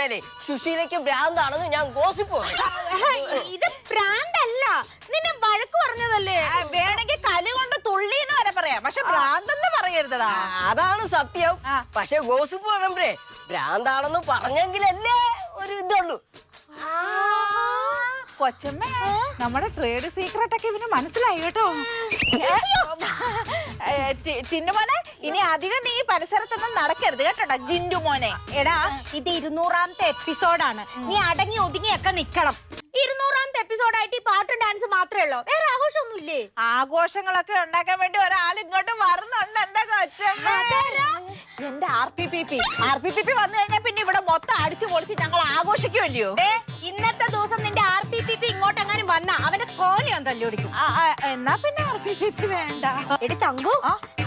പറഞ്ഞാലേ സുശീലയ്ക്ക് ഭ്രാന്താണെന്ന് ഞാൻ ഗോസിപ്പ് ഇത് ഭ്രാന്തല്ല, നിന്നെ വഴക്ക് പറഞ്ഞതല്ലേ. വേണമെങ്കിൽ കലി കൊണ്ട് തുള്ളിന്ന് വരെ പറയാം, പക്ഷെ ഭ്രാന്തെന്ന് പറയരുതടാ. അതാണ് സത്യം. പക്ഷെ ഗോസിപ്പ് പറയുമ്പേ ഭ്രാന്താണെന്ന് പറഞ്ഞെങ്കിലല്ലേ ഒരു ഇതുള്ളൂ. കൊച്ചമ്മ, നമ്മുടെ ട്രേഡ് സീക്രട്ട് ഒക്കെ ഇവന് മനസ്സിലായി കേട്ടോ. ചിന്നുമോനെ, ഇനി അധികം നീ പരിസരത്തൊന്നും നടക്കരുത് കേട്ടോ ജിൻഡു മോനെ. എടാ, ഇത് 200ാമത്തെ എപ്പിസോഡാണ്. നീ അടങ്ങി ഒതുങ്ങിയൊക്കെ നിക്കണം. 200ാമത്തെ എപ്പിസോഡായിട്ട് ഈ പാട്ടും ഡാൻസ് മാത്രമേ ഉള്ളൂ, വേറെ ആഘോഷമൊന്നുമില്ലേ? ആഘോഷങ്ങളൊക്കെ ഉണ്ടാക്കാൻ വേണ്ടി ഒരാൾ ഇങ്ങോട്ട് വരുന്നുണ്ട് എന്റെ കൊച്ചമ്മ. എന്റെ RPPP വന്നു കഴിഞ്ഞാൽ പിന്നെ ഇവിടെ മൊത്തം അടിച്ചു പൊളിച്ച് ഞങ്ങൾ ആഘോഷിക്കുമല്ലയോ. ഇന്നത്തെ ദിവസം നിന്റെ RPPP ഇങ്ങോട്ടെങ്ങാനും വന്നാ അവന്റെ കോലം തല്ലുപിടിക്കും. എന്നാ പിന്നെ RPPP വേണ്ട. എടി തങ്കു,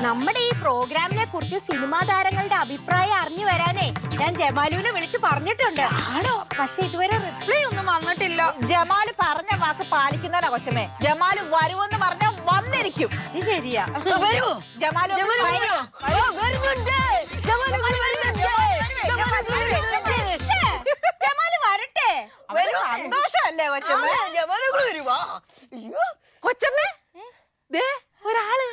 നമ്മുടെ ഈ പ്രോഗ്രാമിനെ കുറിച്ച് സിനിമാ താരങ്ങളുടെ അഭിപ്രായം അറിഞ്ഞു വരാനേ ഞാൻ ജമാലുവിനെ വിളിച്ച് പറഞ്ഞിട്ടുണ്ട്. ആണോ? പക്ഷെ ഇതുവരെ റിപ്ലൈ ഒന്നും വന്നിട്ടില്ല. ജമാല് പറഞ്ഞ വാക്ക് പാലിക്കുന്നവരാ കൊച്ചമ്മേ. ജമാല് വരുമെന്ന് പറഞ്ഞാൽ വന്നിരിക്കും. ഇത് ശരിയാ. ജമാല് വരട്ടെ. സന്തോഷല്ലേ കൊച്ചമ്മ? കൊച്ചമ്മേ, ഒരാള്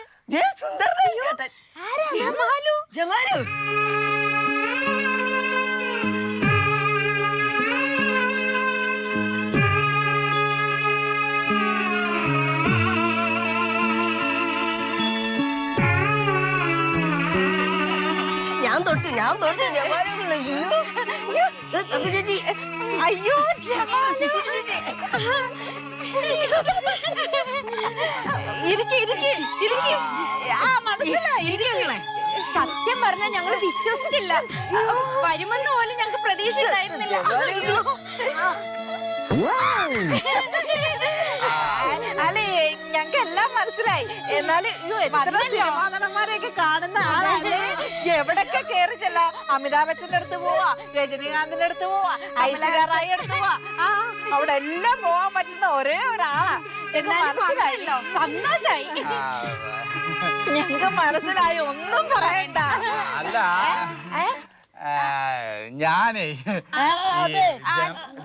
ജമാലു. ഞാൻ തൊട്ട് ചേച്ചി. അയ്യോ സത്യം പറഞ്ഞാൽ ഞങ്ങൾ വിശ്വസിച്ചില്ല. വരുമെന്ന് പോലും ഞങ്ങൾക്ക് പ്രതീക്ഷ ഉണ്ടായിരുന്നില്ല. അല്ലേ, ഞങ്ങൾക്ക് എല്ലാം മനസ്സിലായി. എന്നാലും നടന്മാരെയൊക്കെ കാണുന്ന ആളല്ലേ, എവിടൊക്കെ കേറി ചെല്ല. അമിതാഭ് ബച്ചന്റെ അടുത്ത് പോവാ, രജനീകാന്തിന്റെ അടുത്ത് പോവാ, ഐശ്വര്യ റായി അടുത്ത് പോവാ, അവിടെ എല്ലാം പോവാൻ പറ്റുന്ന ഒരേ ഒരാളാ. മനസ്സിലായല്ലോ, സന്തോഷായി. ഞങ്ങൾക്ക് മനസ്സിലായി, ഒന്നും പറയണ്ട. ഞാനേ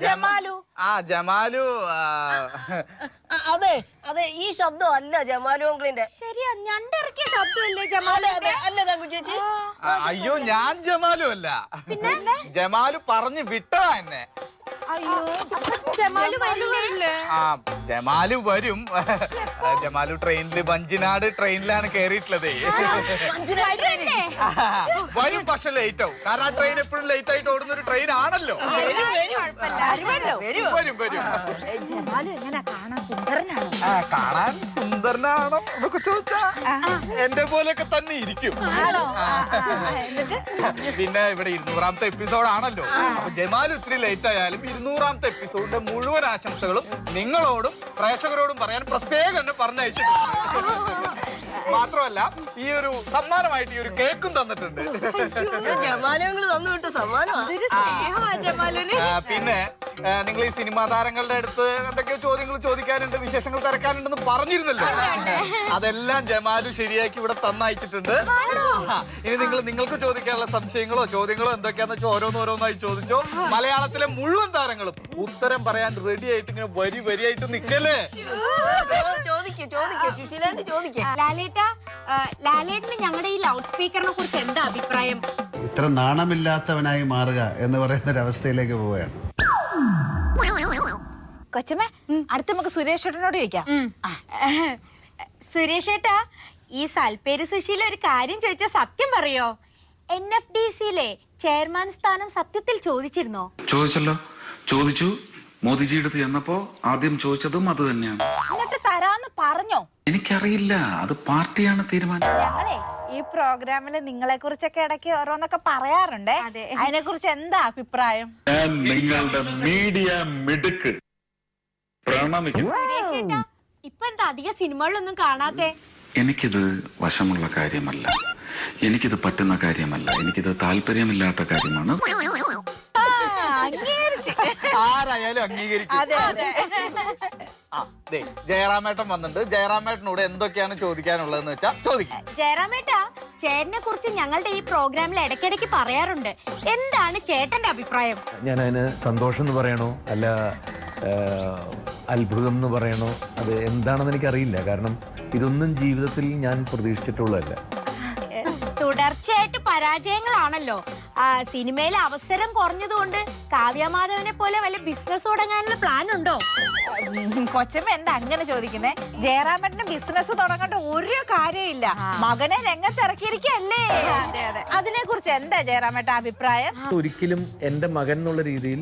ജമാലു. ജമാലു. അതെ, ഈ ശബ്ദം അല്ല ജമാലു അങ്കിളിന്റെ. ശരിയാ, ഞണ്ടിറക്കിയ ശബ്ദമല്ലേ ജമാലു? അല്ല തങ്കു ചേച്ചി. അയ്യോ, ഞാൻ ജമാലു അല്ല. ജമാലു പറഞ്ഞു വിട്ടതാ എന്നെ. അയ്യോ, ജമാലു വരില്ലേ? ജമാലു വരും. ജമാലു ട്രെയിനില് വഞ്ചിനാട് ട്രെയിനിലാണ് കേറിയിട്ടുള്ളത്. വരും, പക്ഷെ ലേറ്റ് ആവും. കാരണം ആ ട്രെയിൻ എപ്പോഴും ലേറ്റ് ആയിട്ട് ഓടുന്ന ഒരു ട്രെയിൻ ആണല്ലോ. വരും. ജമാലു എങ്ങനെ കാണാൻ സുന്ദരനാണോ? കാണാൻ സുന്ദരനാണോ എന്നൊക്കെ ചോദിച്ചാ എന്റെ പോലെയൊക്കെ തന്നെ ഇരിക്കും. പിന്നെ ഇവിടെ 200ാമത്തെ എപ്പിസോഡ് ആണല്ലോ. അപ്പൊ ജമാലു ഇത്തിരി ലേറ്റ് ആയാലും 200ാമത്തെ എപ്പിസോഡിന്റെ മുഴുവൻ ആശംസകളും നിങ്ങളോടും പ്രേക്ഷകരോടും പറയാൻ പ്രത്യേകം എന്നെ പറഞ്ഞയച്ചിട്ടുണ്ട്. മാത്രമല്ല, ഈ ഒരു സമ്മാനമായിട്ട് ഈ ഒരു കേക്കും തന്നിട്ടുണ്ട്. പിന്നെ നിങ്ങൾ ഈ സിനിമാ താരങ്ങളുടെ അടുത്ത് എന്തൊക്കെയോ ചോദ്യങ്ങൾ ചോദിക്കാനുണ്ട്, വിശേഷങ്ങൾ തിരക്കാനുണ്ടെന്ന് പറഞ്ഞിരുന്നല്ലോ. അതെല്ലാം ജമാലു ശരിയാക്കി ഇവിടെ തന്നയച്ചിട്ടുണ്ട്. ഇനി നിങ്ങൾക്ക് ചോദിക്കാനുള്ള സംശയങ്ങളോ ചോദ്യങ്ങളോ എന്തൊക്കെയാന്ന് വെച്ചാൽ ഓരോന്നോരോന്നായി ചോദിച്ചോ. മലയാളത്തിലെ മുഴുവൻ താരങ്ങളും ഉത്തരം പറയാൻ റെഡി ആയിട്ട് ഇങ്ങനെ വരിയായിട്ട് നിക്കല്ലേ. ലാലേട്ടന് ഞങ്ങളുടെ ഈ ലൗഡ് സ്പീക്കറിനെ കുറിച്ച് എന്താ അഭിപ്രായം? ഇത്ര നാണമില്ലാത്തവനായി മാറുക എന്ന് പറയുന്ന ഒരവസ്ഥയിലേക്ക് പോവുകയാണ്. കൊച്ചമ്മ, അടുത്ത് നമുക്ക് സുരേഷ് ഏട്ടനോട് ചോദിക്കാം. സുരേഷ് ഏട്ടാ, ഈ സൽപ്പേര് സുശീല ഒരു കാര്യം ചോദിച്ചാൽ സത്യം പറയോ? NFDCയിലെ ചെയർമാൻ സ്ഥാനം സത്യത്തിൽ ചോദിച്ചിരുന്നോ? ചോദിച്ചല്ലോ, ചോദിച്ചു. മോദിജിയുടെ അടുത്ത് ചെന്നപ്പോ ആദ്യം ചോദിച്ചതും അത് തന്നെയാണ്. എന്നിട്ട് തരാന്ന് പറഞ്ഞോ? എനിക്കറിയില്ല, അത് പാർട്ടിയാണ് തീരുമാനം. ഞങ്ങളെ ഈ പ്രോഗ്രാമില് നിങ്ങളെ കുറിച്ചൊക്കെ ഇടയ്ക്ക് ഓരോന്നൊക്കെ പറയാറുണ്ട്. അതിനെ കുറിച്ച് എന്താ അഭിപ്രായം? ഞാൻ നിങ്ങളുടെ മീഡിയ മിടുക്ക് പ്രണമിക്കുന്നു. സുരേഷ് ഏട്ടാ, ഇപ്പൊ എന്താ അധികം സിനിമകളിലൊന്നും കാണാത്തെ? എനിക്കിത് വശമുള്ള കാര്യമല്ല, എനിക്കിത് പറ്റുന്ന കാര്യമല്ല, എനിക്കിത് താല്പര്യമില്ലാത്ത കാര്യമാണ്. ആരായാലും അംഗീകരിക്കും. ദേ ജയറാമേട്ടൻ വന്നിട്ടുണ്ട്. ജയറാമേട്ടനോട് എന്തൊക്കെയാണ് ചോദിക്കാനുള്ളതെന്ന് വെച്ചാൽ ചോദിക്കാം. ജയറാമേട്ടാ, ചേട്ടനെ കുറിച്ച് ഞങ്ങളുടെ ഈ പ്രോഗ്രാമിൽ ഇടയ്ക്കിടയ്ക്ക് പറയാറുണ്ട്. എന്താണ് ചേട്ടന്റെ അഭിപ്രായം? ഞാൻ അതിന് സന്തോഷം എന്ന് പറയണോ അല്ല അത്ഭുതം എന്ന് പറയണോ, അത് എന്താണെന്ന് എനിക്കറിയില്ല. കാരണം ഇതൊന്നും ജീവിതത്തിൽ ഞാൻ പ്രതീക്ഷിച്ചിട്ടുള്ളതല്ല. തുടർച്ചയായിട്ട് പരാജയങ്ങളാണല്ലോ. സിനിമയിൽ അവസരം കുറഞ്ഞതുകൊണ്ട് കാവ്യമാധവനെ പോലെ വല്ല ബിസിനസ് തുടങ്ങാനുള്ള പ്ലാൻ ഉണ്ടോ? കൊച്ചമ്മ എന്താ അങ്ങനെ ചോദിക്കുന്നേ? ജയറാമേട്ടന് ബിസിനസ് തുടങ്ങേണ്ട ഒരു കാര്യമില്ല. മകനെ രംഗത്തിറക്കിയിരിക്കല്ലേ. അതിനെ കുറിച്ച് എന്താ ജയറാമേട്ട അഭിപ്രായം? ഒരിക്കലും എൻ്റെ മകൻ എന്നുള്ള രീതിയിൽ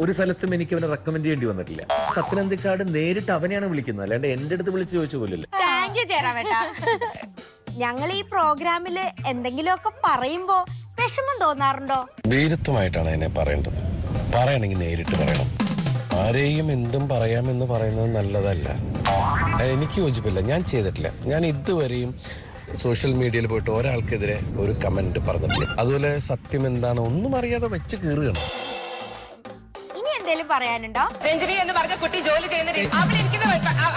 ഒരു സ്ഥലത്തും എനിക്ക് അവനെ റെക്കമെൻഡ് ചെയ്യേണ്ടി വന്നിട്ടില്ല. സത്യനന്ദിക്കാട് നേരിട്ട് അവനെയാണ് വിളിക്കുന്നത്, അല്ലാണ്ട് എൻ്റെ അടുത്ത് വിളിച്ച് ചോദിച്ചു പോലല്ലേ. താങ്ക് യു ജയറാമേട്ടാ. ഞങ്ങൾ ഈ പ്രോഗ്രാമില് എന്തെങ്കിലുമൊക്കെ പറയുമ്പോ വിഷമം തോന്നാറുണ്ടോ? വീരത്വമായിട്ടാണ് എന്നെ പറയേണ്ടത്. പറയണമെങ്കിൽ നേരിട്ട് പറയണം. ആരെയും എന്തും പറയാമെന്ന് പറയുന്നത് നല്ലതല്ല. എനിക്ക് യോജിപ്പില്ല. ഞാൻ ചെയ്തിട്ടില്ല. ഞാൻ ഇതുവരെയും സോഷ്യൽ മീഡിയയിൽ പോയിട്ട് ഒരാൾക്കെതിരെ ഒരു കമന്റ് പറഞ്ഞിട്ടില്ല. അതുപോലെ സത്യം എന്താണ് ഒന്നും അറിയാതെ വെച്ച് കീറുകയാണ്. ഇനി എന്തേലും പറയാനുണ്ടോ? രഞ്ജിനി എന്ന് പറഞ്ഞ കുട്ടി ജോലി ചെയ്യുന്ന രീതി,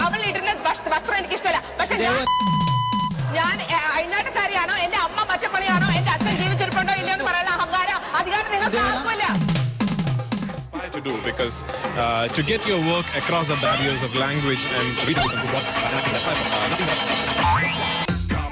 അവൾ ഇടുന്ന വസ്ത്രം എനിക്ക് ഇഷ്ടമല്ല. പക്ഷെ ഞാൻ അഴിഞ്ഞാട്ടക്കാരിയാണോ, എന്റെ അമ്മ പച്ചപ്പണിയാണോ, എന്റെ അച്ഛൻ ജീവിച്ചിരിപ്പുണ്ടോ ഇല്ലയെന്ന് പറയാനുള്ള അധികാരം നിങ്ങൾക്ക് ആർക്കുമില്ല. To do because to get your work across the barriers of language and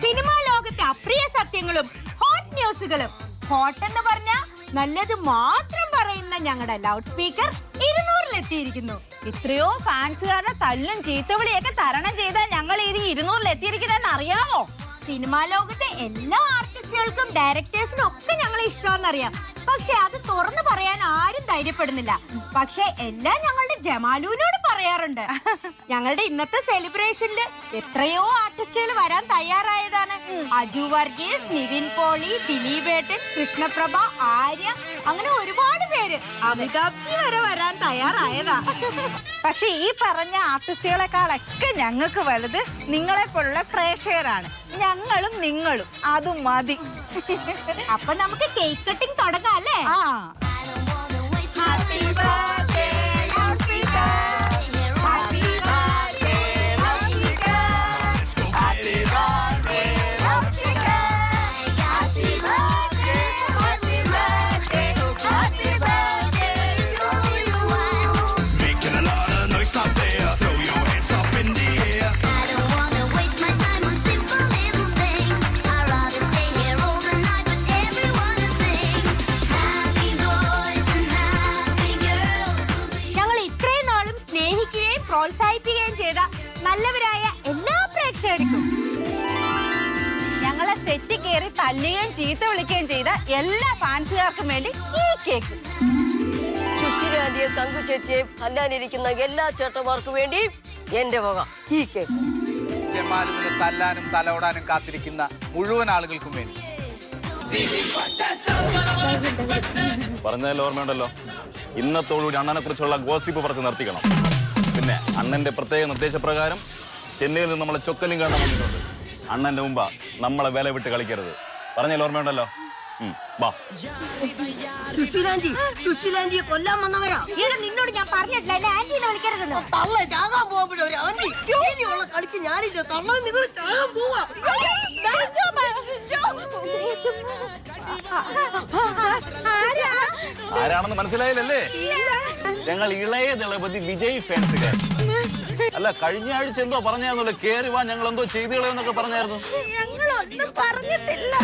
cinema ലോകത്തെ അപ്രിയ സത്യങ്ങളും ഹോട്ട് ന്യൂസുകളും. ഹോട്ട് എന്ന് പറഞ്ഞാൽ നല്ലത് മാത്രം പറയുന്ന ഞങ്ങളുടെ ലൗഡ് സ്പീക്കർ 200-ലെത്തിയിരിക്കുന്നു. ഇത്രയോ ഫാൻസുകാരുടെ തല്ലും ചീത്തവിളിയൊക്കെ തരണം ചെയ്താൽ ഞങ്ങൾ ഇത് 200-ലെത്തിയിരിക്കുന്നതെന്ന് അറിയാമോ? സിനിമാ ലോകത്തെ എല്ലാ ആർട്ടിസ്റ്റുകൾക്കും ഡയറക്ടേഴ്സിനും ഒക്കെ ഞങ്ങളെ ഇഷ്ടമെന്നറിയാം. പക്ഷെ അത് തുറന്നു പറയാൻ ആരും ധൈര്യപ്പെടുന്നില്ല. പക്ഷെ എല്ലാം ഞങ്ങളുടെ ജമാലുവിനോട് പറയാറുണ്ട്. ഞങ്ങളുടെ ഇന്നത്തെ സെലിബ്രേഷനിൽ എത്രയോ ആർട്ടിസ്റ്റുകൾ വരാൻ തയ്യാറായതാണ്. അജു വർഗീസ്, നിവിൻ പോളി, ദിലീപേട്ടൻ, കൃഷ്ണപ്രഭ, ആര്യ, അങ്ങനെ ഒരുപാട് പേര്. അമിതാഭ് ജി വരെ വരാൻ തയ്യാറായതാ. പക്ഷെ ഈ പറഞ്ഞ ആർട്ടിസ്റ്റുകളെക്കാളൊക്കെ ഞങ്ങൾക്ക് വലുത് നിങ്ങളെ പോലുള്ള പ്രേക്ഷകരാണ്. ഞങ്ങളും നിങ്ങളും അതും മതി. അപ്പൊ നമുക്ക് കേക്ക് കട്ടിംഗ് തുടങ്ങാം അല്ലേ? ആ പ്രോത്സാഹിപ്പിക്കുകയും ചെയ്ത നല്ലവരായ എല്ലാ പ്രേക്ഷകർക്കും, ഞങ്ങളെ സെറ്റ് കയറി തല്ലുകയും ചീത്ത വിളിക്കുകയും ചെയ്ത എല്ലാ ഫാൻസുകാർക്കും വേണ്ടി ഈ കേക്ക്. സുശീലാന്റിയെ, തങ്കു ചേച്ചിയെ തല്ലാനിരിക്കുന്ന എല്ലാ ചേട്ടന്മാർക്കും വേണ്ടി എന്റെ വക ഈ കേക്ക്. ജമാലുവിനെ തല്ലാനും തലോടാനും കാത്തിരിക്കുന്ന മുഴുവൻ ആളുകൾക്കും വേണ്ടി. പറഞ്ഞതിൽ ഓർമ്മയുണ്ടല്ലോ, ഇന്നത്തോടുകൂടി അണ്ണനെ കുറിച്ചുള്ള ഗോസിപ്പ് പറഞ്ഞ് നിർത്തിക്കണം. പിന്നെ അണ്ണന്റെ പ്രത്യേക നിർദ്ദേശപ്രകാരം ചെന്നൈയിൽ നിന്ന് നമ്മളെ ചൊക്കലും കാണാൻ വന്നിട്ടുണ്ട്. അണ്ണന്റെ മുമ്പാ നമ്മളെ വില വിട്ട് കളിക്കരുത്. പറഞ്ഞതിൽ ഓർമ്മയുണ്ടല്ലോ. വാ. സുശീലാന്റിയെ കൊല്ലാൻ വന്നവരാ. ഈടെ നിന്നോട് ഞാൻ പറഞ്ഞിട്ടില്ല ആന്റീനെ വിളിക്കരുതെന്ന്. തള്ള ചാകാൻ പോകുമ്പോഴൊരു ആന്റി ജോലിയുള്ള കളിക്ക് ഞാനില്ല. തള്ള നിങ്ങൾ ചാകാൻ പോവാ. ആരാണെന്ന് മനസ്സിലായില്ലല്ലേ? ഞങ്ങൾ ഇളയ ദളപതി വിജയ് ഫാൻസുകാർ. അല്ല, കഴിഞ്ഞ ആഴ്ച എന്തോ പറഞ്ഞായിരുന്നല്ലോ, കേറി വാ ഞങ്ങൾ എന്തോ ചെയ്തു കളയെന്നൊക്കെ പറഞ്ഞായിരുന്നു. പറഞ്ഞിട്ടില്ല.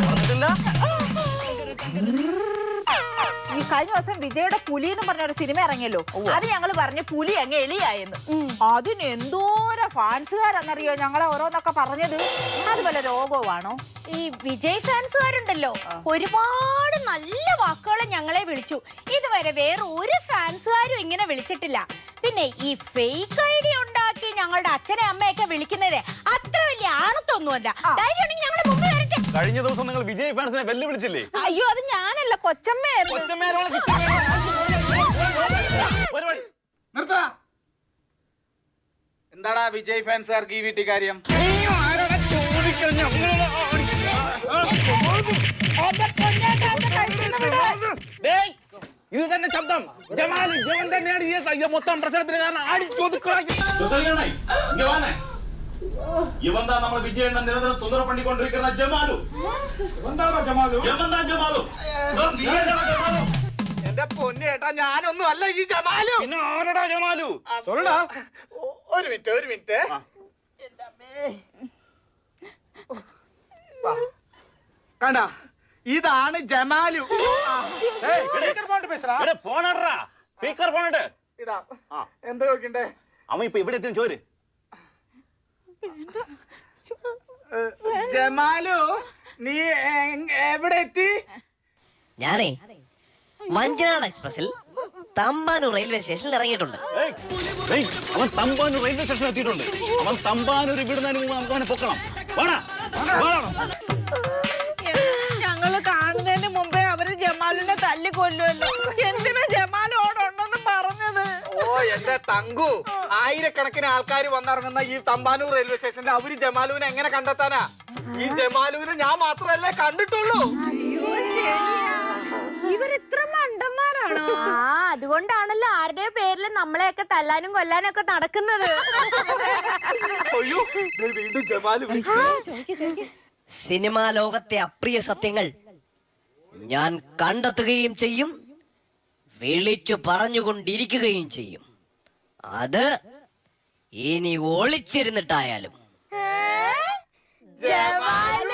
ഈ കഴിഞ്ഞ ദിവസം വിജയുടെ പുലി എന്ന് പറഞ്ഞ ഒരു സിനിമ ഇറങ്ങിയല്ലോ. അത് ഞങ്ങൾ പറഞ്ഞ പുലി അങ്ങ് എലിയായെന്ന്. അതിന് എന്തോരം ഫാൻസുകാരെന്നറിയോ ഞങ്ങളെ ഓരോന്നൊക്കെ പറഞ്ഞത്. അതുപോലെ രോഗമാണോ? ഈ വിജയ് ഫാൻസുകാരുണ്ടല്ലോ, ഒരുപാട് നല്ല വാക്കുകൾ ഞങ്ങളെ വിളിച്ചു. ഇതുവരെ വേറെ ഒരു ഫാൻസുകാരും ഇങ്ങനെ വിളിച്ചിട്ടില്ല. പിന്നെ ഈ ഫേക്ക് ഐഡി ഉണ്ടാക്കി ഞങ്ങളുടെ അച്ഛനെ അമ്മയൊക്കെ വിളിക്കുന്നത് അത്ര വലിയ ആണത്തൊന്നുമല്ല. ധൈര്യമാണെങ്കിൽ ഞങ്ങളുടെ മുമ്പിൽ വരട്ടെ. കഴിഞ്ഞ ദിവസം നിങ്ങൾ വിജയ് ഫാൻസിനെ വെല്ലുവിളിച്ചില്ലേ? അയ്യോ, അത് ഞാനല്ല, കൊച്ചമ്മയായിരുന്നു. എന്താടാ വിജയ് ഫാൻസുകാർക്ക് ഈ വീട്ടിൽ കാര്യം? ഇത് തന്നെ ശബ്ദം. ജമാല് ജവൻ തന്നെയാണ് ഈ മൊത്തം പ്രശ്നത്തിന് കാരണം. ഇവന്താ നമ്മൾ വിജയണ്ണ നിരന്തരം തുന്തറ പണിക്കൊണ്ടിരിക്കുന്ന ജമാലു. എന്റെ പൊന്നേട്ടാ, ഞാനൊന്നും അല്ല ഈ ജമാലു. പിന്നെ ആരടാ ജമാലു? ഒരു മിനിറ്റ്. കണ്ട, ഇതാണ് ജമാലു. എന്താ നോക്കണ്ടേ? അവൻ ഇപ്പൊ ഇവിടെ എത്തി ചോര്. ജമാലു, നീ എവിടെ എത്തി? ഞാനേ വഞ്ചനാട് എക്സ്പ്രസിൽ തമ്പാനൂർ റെയിൽവേ സ്റ്റേഷനിൽ ഇറങ്ങിയിട്ടുണ്ട്. അവൻ തമ്പാനൂർ റെയിൽവേ സ്റ്റേഷൻ എത്തിയിട്ടുണ്ട്. അവൻ തമ്പാനൂർ വിടുന്നതിന് മുമ്പ് നമുക്ക് അവനെ പൊക്കണം. ഞങ്ങള് കാണുന്നതിന് മുമ്പേ അവര് ജമാലിനെ തല്ലിക്കൊല്ലുമല്ലോ. എന്തിനാ ജമാലോടുണ്ടെന്ന് പറഞ്ഞത്? ഓ എന്റെ തങ്കു, ആയിരക്കണക്കിന് ആൾക്കാർ വന്നിറങ്ങുന്ന ഈ തമ്പാനൂർ റെയിൽവേ സ്റ്റേഷനിൽ അവര് ജമാലുവിനെ എങ്ങനെ കണ്ടെത്താനാ? ഈ ജമാലുവിനെ ഞാൻ മാത്രമല്ലേ കണ്ടിട്ടുള്ളൂ. ഇവരിത്ര മണ്ടന്മാരാണോ? അതുകൊണ്ടാണല്ലോ ആരുടെ പേരിൽ നമ്മളെയൊക്കെ തല്ലാനും കൊല്ലാനും ഒക്കെ നടക്കുന്നത്. അയ്യോ, വീണ്ടും ജമാലു. സിനിമാ ലോകത്തെ അപ്രിയ സത്യങ്ങൾ ഞാൻ കണ്ടെത്തുകയും ചെയ്യും, വിളിച്ചു പറഞ്ഞുകൊണ്ടിരിക്കുകയും ചെയ്യും. അത് ഇനി ഒളിച്ചിരുന്നിട്ടായാലും. ജമാൽ